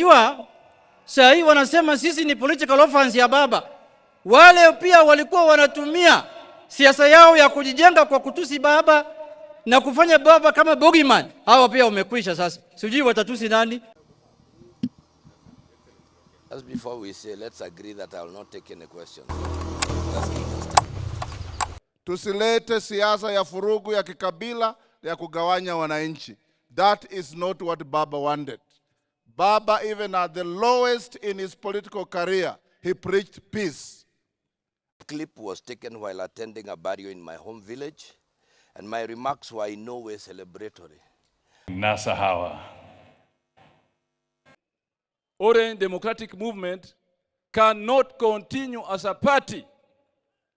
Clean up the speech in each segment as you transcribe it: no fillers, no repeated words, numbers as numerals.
unajua saa hii wanasema sisi ni political offense ya baba. Wale pia walikuwa wanatumia siasa yao ya kujijenga kwa kutusi baba na kufanya baba kama bogeyman. Hawa pia wamekwisha sasa. Sijui watatusi nani? As before we say, let's agree that I will not take any questions. Tusilete siasa ya furugu ya kikabila ya kugawanya wananchi. That is not what Baba wanted. Baba, even at the lowest in his political career, he preached peace. The clip was taken while attending a burial in my home village, and my remarks were in no way celebratory. NASA hawa. Orange Democratic Movement cannot continue as a party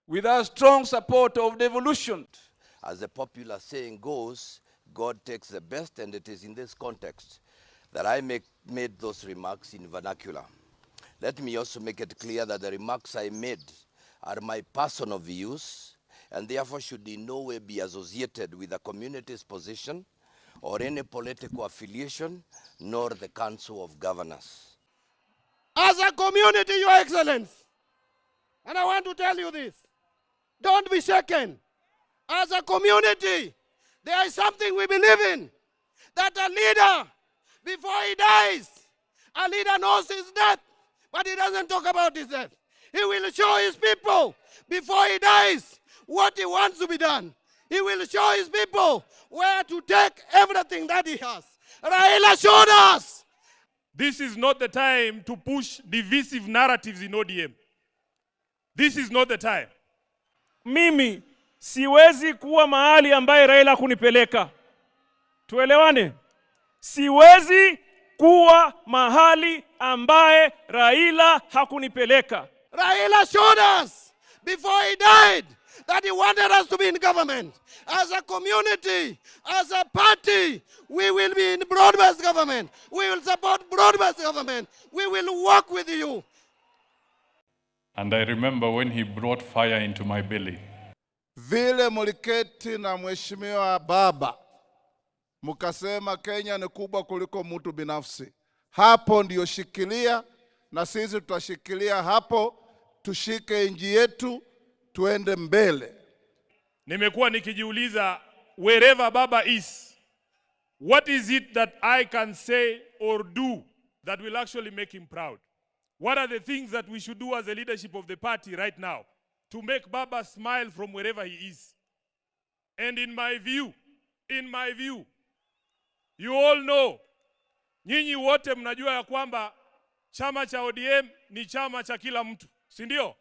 without strong support of devolution. As the popular saying goes, God takes the best, and it is in this context that I made those remarks in vernacular. Let me also make it clear that the remarks I made are my personal views, and therefore should in no way be associated with the community's position or any political affiliation, nor the Council of Governors. As a community, Your Excellency, and I want to tell you this, don't be shaken. As a community, there is something we believe in, that a leader, before he dies, a leader knows his death, but he doesn't talk about his death. He will show his people, before he dies, what he wants to be done. He will show his people where to take everything that he has. Raila showed us. This is not the time to push divisive narratives in ODM. This is not the time. Mimi siwezi kuwa mahali ambaye Raila kunipeleka. Tuelewane? Siwezi kuwa mahali ambaye Raila hakunipeleka. Raila showed us before he died that he wanted us to be in government. As a community, as a party, we will be in broad-based government. We will support broad-based government. We will work with you. And I remember when he brought fire into my belly. Vile muliketi na mheshimiwa baba, mukasema Kenya ni kubwa kuliko mtu binafsi. Hapo ndio shikilia, na sisi tutashikilia hapo, tushike nchi yetu, tuende mbele. Nimekuwa nikijiuliza, wherever Baba is, what is it that I can say or do that will actually make him proud? What are the things that we should do as a leadership of the party right now to make Baba smile from wherever he is? And in my view, you all know, nyinyi wote mnajua ya kwamba chama cha ODM ni chama cha kila mtu, si ndio?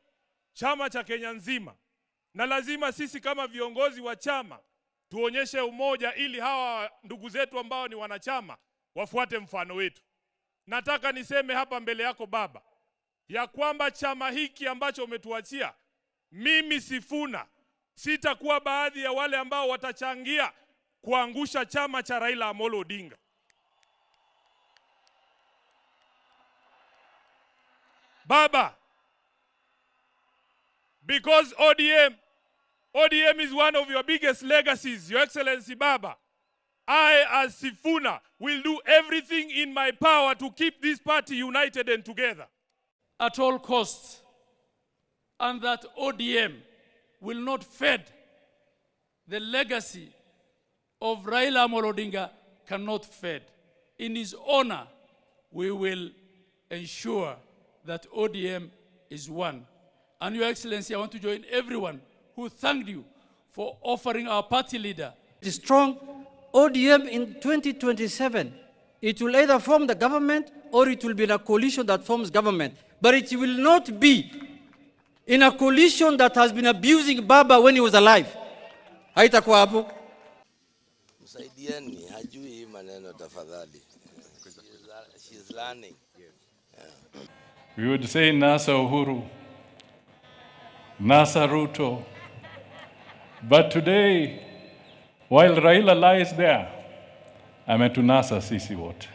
Chama cha Kenya nzima. Na lazima sisi kama viongozi wa chama tuonyeshe umoja ili hawa ndugu zetu ambao ni wanachama wafuate mfano wetu. Nataka niseme hapa mbele yako Baba ya kwamba chama hiki ambacho umetuachia, mimi Sifuna sitakuwa baadhi ya wale ambao watachangia kuangusha chama cha Raila Amolo Odinga. Baba, because ODM is one of your biggest legacies, Your Excellency Baba, I as Sifuna will do everything in my power to keep this party united and together At all costs, and that ODM will not fade. The legacy of Raila Amolo Odinga cannot fade. In his honor, we will ensure that ODM is one. And Your Excellency, I want to join everyone who thanked you for offering our party leader. The strong ODM in 2027, it will either form the government or it will be in a coalition that forms government. But it will not be in a coalition that has been abusing Baba when he was alive. Haitakuwa hapo. Msaidieni, hajui maneno tafadhali. She's learning. We would say NASA Uhuru, NASA Ruto. But today, while Raila lies there, ametunasa sisi wote.